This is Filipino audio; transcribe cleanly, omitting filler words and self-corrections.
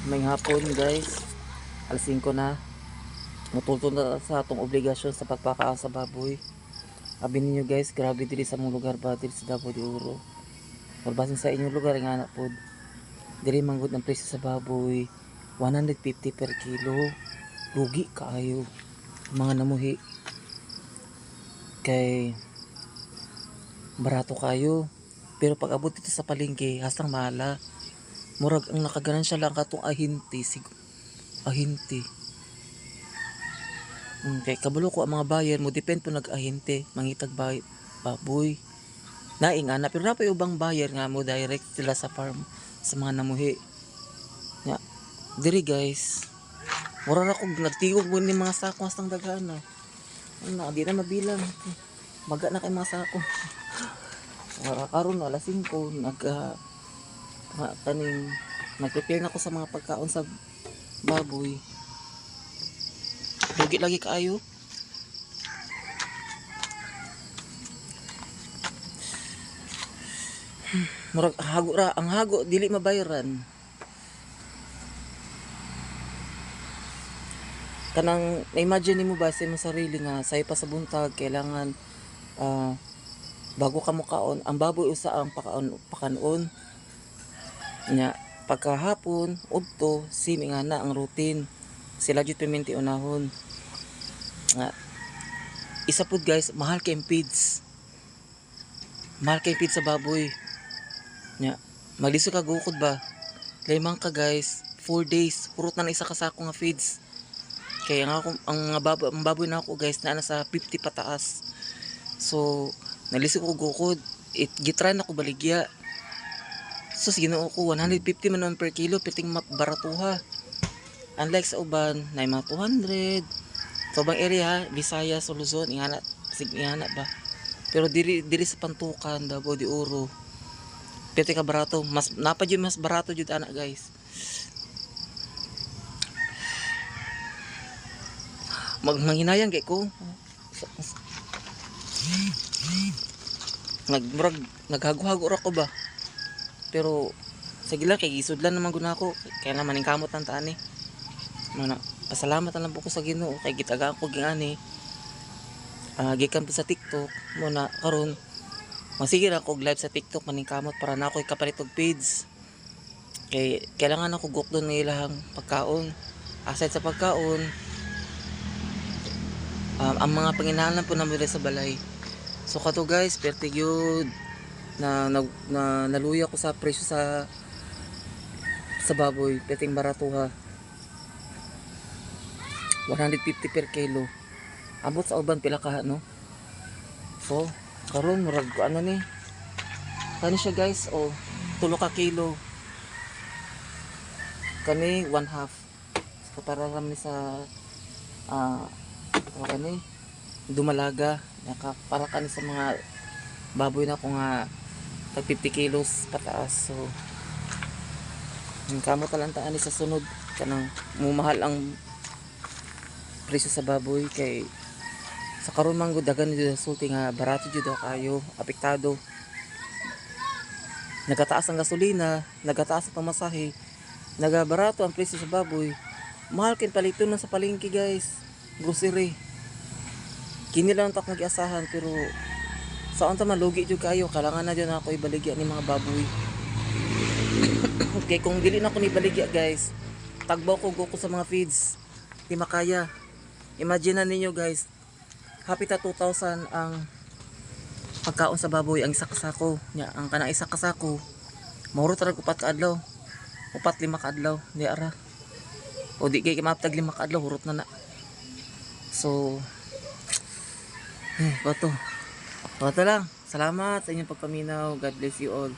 May hapon guys, alas 5 na. Mutulto na sa atong obligasyon sa pagpakaon sa baboy. Abi ninyo guys, grabe diri sa mong lugar ba diri sa Davao de Oro. Marbasin sa inyong lugar nga na pod. Diri manggod ang presyo sa baboy, 150 per kilo. Lugi kaayo mga namuhi. Kay barato kayo. Pero pag abot dito sa palengke, hasang mahala. Murag ang nakaganansya lang katong ahinti, ahinti. Kay kabalo ko ang mga bayan mo depend po nag-ahinti, mangitag baboy. Naingana pero napay ubang bayan nga mo direct sila sa farm sa mga namuhi. Nya, diri guys. Mura ra kog nagtigog mo ni mga sako hastang daghana. Ano, di na mabilang. Maga na kay mga sako. Karon alas 5 nag-prepare na ako sa mga pagkaon sa baboy. Lugi lagi kaayo. Murag hago ra, ang hago dili mabayaran. Kanang na-imagine nimo ba sa imong sarili nga say pa sa buntag kailangan bago ka mo kaon, ang baboy usa ang pakanon nya pagkahapon udto simi nga na ang routine. Sila jud piminti unahon. Nga isa pud guys, mahal kay feeds. Mahal kay feeds sa baboy. Nya maglisod ka gukod ba? Limang ka guys, 4 days purot na isa ka sako nga feeds. Kaya nga ang baboy na ako guys na sa 50 pataas. So nalisod ko gukod, gitry na ko baligya. So Ginoo ko 150 man per kilo piting baratuha. Unlike sa uban na mga 200. Sa ubang area, Visayas, Luzon, ingana ba. Pero diri sa Pantukan, Davao de Oro, piti ka barato, mas napad yun mas barato jud ana guys. Manghinayang kay ko. Naghago-hago ra ko ba. Pero sige lang kay gisudlan naman gud nako, kaya naman ning kamot ang taan eh. Pasalamat na lang po ko sa Ginoo kay gitagaan ko gingani. Gikan po sa TikTok mo na karon masige ra ko live sa TikTok maning kamot para na ako ikapalit og page. Kay kailangan ako gukdon ng ilang pagkaon. Aside sa pagkaon, ang mga panginahanglan po namin sa balay. So kato guys, perte gyud na naluya ko sa presyo sa baboy, perting baratuha. 150 per kilo. Abot sa uban pila ka no. So, karon murag ano ni. Kani siya guys, oh, 3 ka kilo. Kani 1/2. So para ram ni sa kani dumalaga, para kani sa mga baboy na ko nga tag 50 kilos pataas. So ang kamot talantaan ni sa sunod kanang mumahal ang presyo sa baboy kay sa karon man gud dagan jud sulti nga barato jud kayo, apektado. Nagataas ang gasolina, nagataas ang pamasahe, nagabarato ang presyo sa baboy. Mahal kin paliton na sa palengke guys, grocery. Kini lang tak nag-asahan pero saan ta man lugi jud kayo, kailangan na jud ako ibaligya ni mga baboy. Okay, kung dili na ko ni baligya guys, tagbaw ko sa mga feeds. Di makaya. Imagine na ninyo guys, hapit na 2,000 ang pagkaon sa baboy, ang isa kasako. Ang kanang isa kasako, mauro talaga 4 ka adlaw. 4-5 ka adlaw, di ara. O di kay maptag 5 ka adlaw, hurot na na. So, bato lang. Salamat sa inyong pagpaminaw. God bless you all.